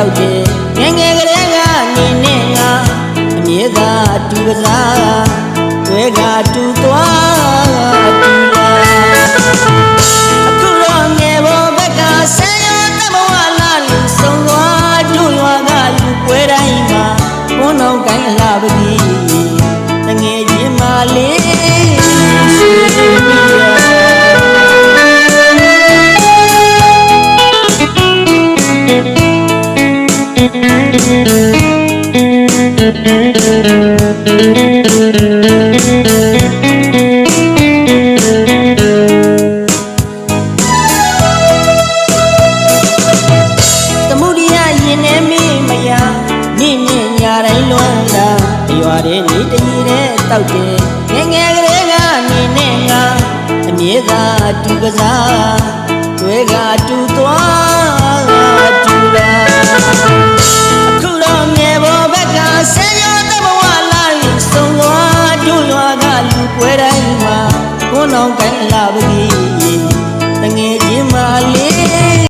က်တယ်ငယ်ငယ်ကလေးကနေနဲ့ငါအမြဲသာတူကစားတွေကတူသွားတူလာအခုတော့ငယ်ဘောဘက်ကဆယ်ရတမဝလာလူဆုံးသွားတို့ရွာကလူပွဲတိုင်းမှာဘုန်းတော်ကိုင်းလာပါပြီတငယ်ချင်းမလေးဆွေမိရသမုဒိယရင်ထဲမင်းမယာနေ့နေ့ညတိုင်းလွမ်းတာရွာတဲ့နေတကြီးတဲ့တောက်တယ်ငယ်ငယ်ကလေးကနေနဲ့ငါအမြဲသာတူကစားတွေကတူသွားတူလာအခုတော့ငယ်ဘောဘက်ကဆယ်ရတမဝလာလူဆုံးသွားတို့ရွာကလူပွဲတိုင်းမှာဘုန်းတော်ကိုင်းလာပါပြီတငယ်ချင်းမလေး